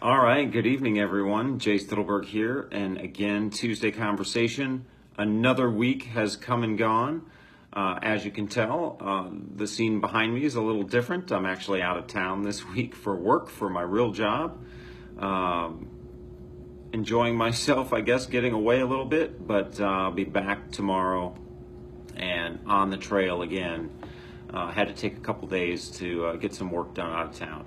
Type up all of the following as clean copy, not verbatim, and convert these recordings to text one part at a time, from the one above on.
All right, good evening, everyone. Jay Stittleburg here, and again, Tuesday Conversation. Another week has come and gone. As you can tell, the scene behind me is a little different. I'm actually out of town this week for work, for my real job. Enjoying myself, I guess, getting away a little bit, but I'll be back tomorrow and on the trail again. Had to take a couple days to get some work done out of town.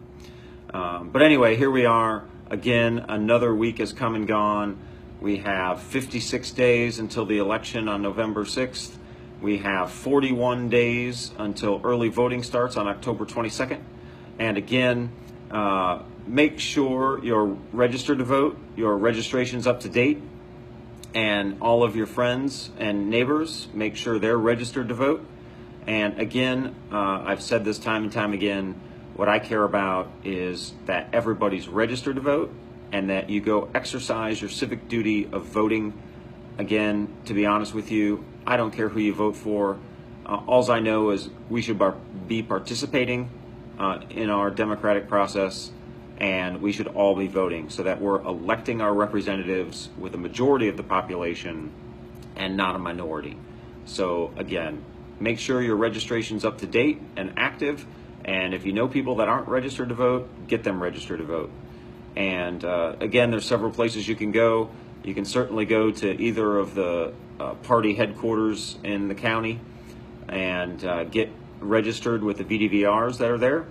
But anyway, here we are again. Another week has come and gone. We have 56 days until the election on November 6th. We have 41 days until early voting starts on October 22nd. And again, make sure you're registered to vote, your registration's up to date, and all of your friends and neighbors, make sure they're registered to vote. And again, I've said this time and time again, what I care about is that everybody's registered to vote and that you go exercise your civic duty of voting. Again, to be honest with you, I don't care who you vote for. All I know is we should be participating in our democratic process, and we should all be voting so that we're electing our representatives with a majority of the population and not a minority. So again, make sure your registration's up to date and active. And if you know people that aren't registered to vote, get them registered to vote. And again, there's several places you can go. You can certainly go to either of the party headquarters in the county and get registered with the VDVRs that are there.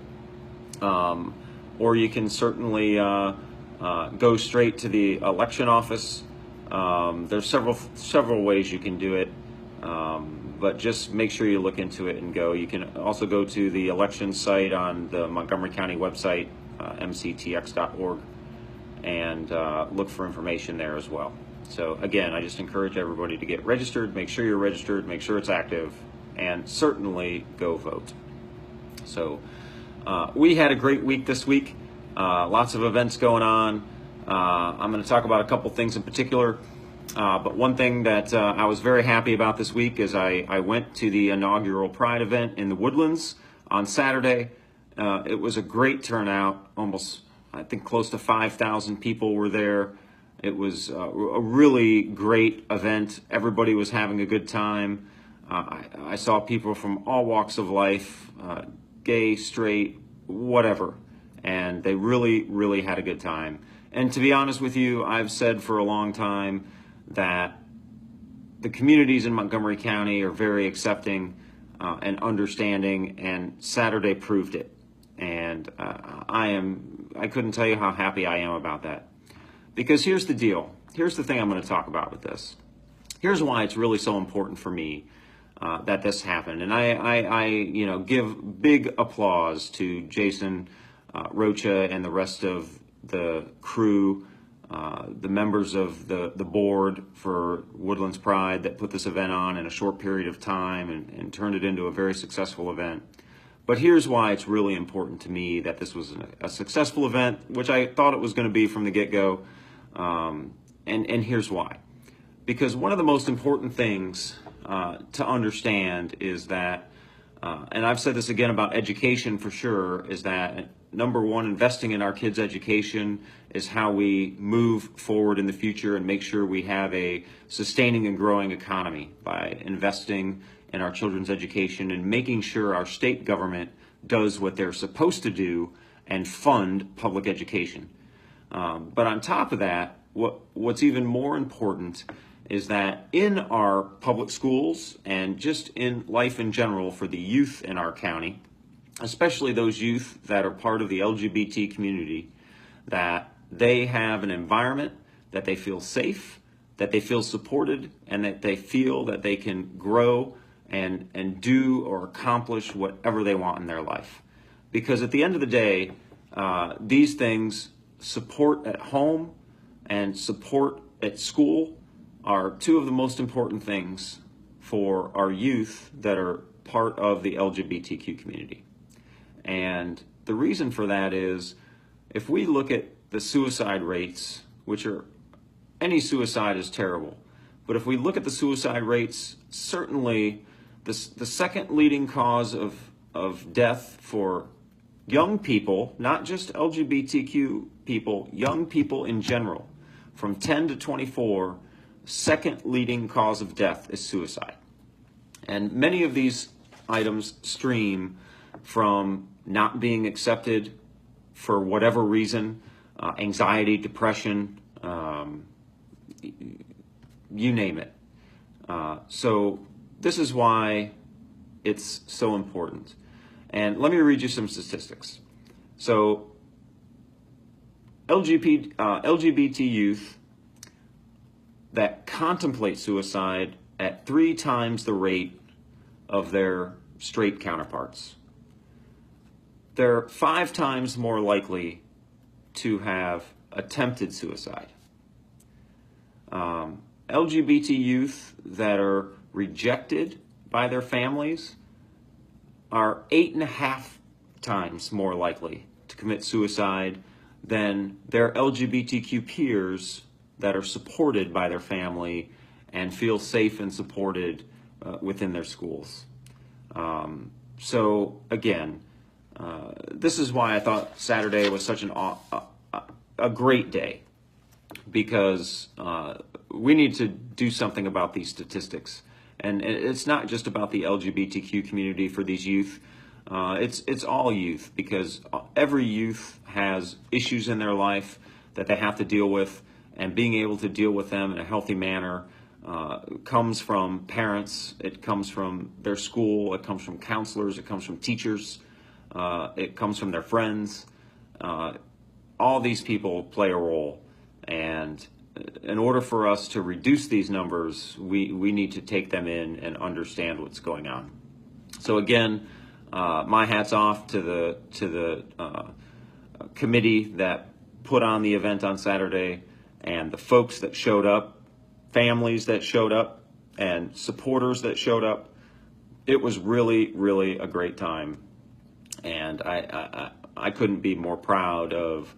Or you can certainly go straight to the election office. There's several ways you can do it. But just make sure you look into it and go. You can also go to the election site on the Montgomery County website, mctx.org, and look for information there as well. So again, I just encourage everybody to get registered, make sure you're registered, make sure it's active, and certainly go vote. So we had a great week this week, lots of events going on. I'm going to talk about a couple things in particular. But one thing that I was very happy about this week is I went to the inaugural Pride event in the Woodlands on Saturday. It was a great turnout, almost, I think, close to 5,000 people were there. It was a really great event. Everybody was having a good time. I saw people from all walks of life, gay, straight, whatever, and they really, really had a good time. And to be honest with you, I've said for a long time that the communities in Montgomery County are very accepting and understanding, and Saturday proved it. And I couldn't tell you how happy I am about that. Because here's the deal. Here's the thing I'm going to talk about with this. Here's why it's really so important for me that this happened. And I give big applause to Jason Rocha and the rest of the crew, the members of the board for Woodlands Pride that put this event on in a short period of time and turned it into a very successful event. But here's why it's really important to me that this was a successful event, which I thought it was going to be from the get-go. And here's why. Because one of the most important things to understand is that, and I've said this again about education for sure, is that number one, investing in our kids' education is how we move forward in the future and make sure we have a sustaining and growing economy by investing in our children's education and making sure our state government does what they're supposed to do and fund public education. But on top of that, what's even more important is that in our public schools and just in life in general for the youth in our county, especially those youth that are part of the LGBT community, that they have an environment that they feel safe, that they feel supported, and that they feel that they can grow and do or accomplish whatever they want in their life. Because at the end of the day, these things, support at home and support at school, are two of the most important things for our youth that are part of the LGBTQ community. And the reason for that is, if we look at the suicide rates, which are, any suicide is terrible, but if we look at the suicide rates, certainly the second leading cause of death for young people, not just LGBTQ people, young people in general, from 10 to 24, second leading cause of death is suicide. And many of these items stream from not being accepted for whatever reason, anxiety, depression, you name it. So this is why it's so important. And let me read you some statistics. So LGBT youth that contemplate suicide at 3 times the rate of their straight counterparts. They're 5 times more likely to have attempted suicide. LGBT youth that are rejected by their families are 8.5 times more likely to commit suicide than their LGBTQ peers that are supported by their family and feel safe and supported within their schools. So again, this is why I thought Saturday was such a great day, because we need to do something about these statistics. And it's not just about the LGBTQ community for these youth. It's all youth, because every youth has issues in their life that they have to deal with, and being able to deal with them in a healthy manner comes from parents, it comes from their school, it comes from counselors, it comes from teachers, it comes from their friends. All these people play a role, and in order for us to reduce these numbers, we need to take them in and understand what's going on. So again, my hat's off to the committee that put on the event on Saturday, and the folks that showed up, families that showed up, and supporters that showed up. It was really, really a great time, and I couldn't be more proud of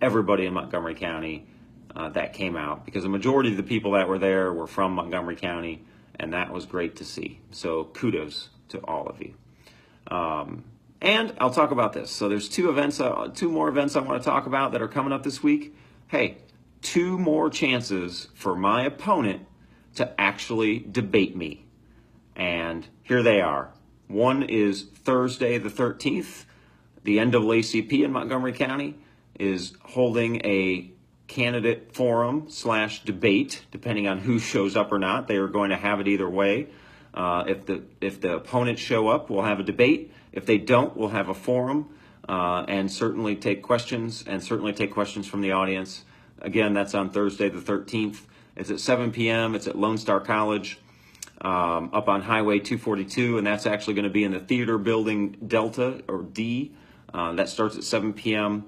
everybody in Montgomery County that came out, because the majority of the people that were there were from Montgomery County, and that was great to see. So kudos to all of you. And I'll talk about this. So there's 2 more events I want to talk about that are coming up this week. Hey, 2 more chances for my opponent to actually debate me. And here they are. One is Thursday the 13th. The NAACP in Montgomery County is holding a candidate forum / debate, depending on who shows up or not. They are going to have it either way. If the opponents show up, we'll have a debate. If they don't, we'll have a forum, and certainly take questions, from the audience. Again, that's on Thursday the 13th. It's at 7 p.m. It's at Lone Star College, up on Highway 242, and that's actually going to be in the Theater Building Delta, or D. That starts at 7 p.m.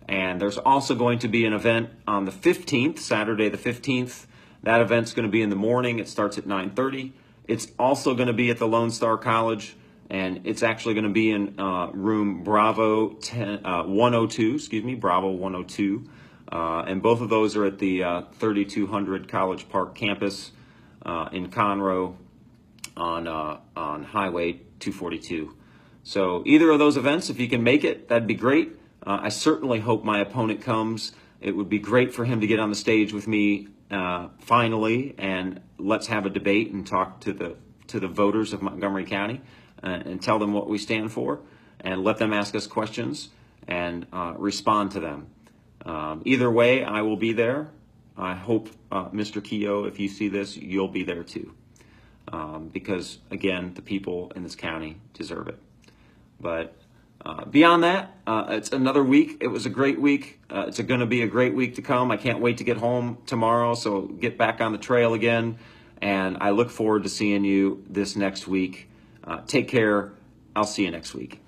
And there's also going to be an event on the 15th, Saturday the 15th. That event's going to be in the morning. It starts at 9:30. It's also going to be at the Lone Star College, and it's actually going to be in room Bravo 102, Bravo 102. And both of those are at the 3200 College Park campus in Conroe on Highway 242. So either of those events, if you can make it, that'd be great. I certainly hope my opponent comes. It would be great for him to get on the stage with me finally, and let's have a debate and talk to the voters of Montgomery County and tell them what we stand for, and let them ask us questions and respond to them. Either way, I will be there. I hope, Mr. Keogh, if you see this, you'll be there too. Because, again, the people in this county deserve it. But beyond that, it's another week. It was a great week. It's going to be a great week to come. I can't wait to get home tomorrow, so get back on the trail again. And I look forward to seeing you this next week. Take care. I'll see you next week.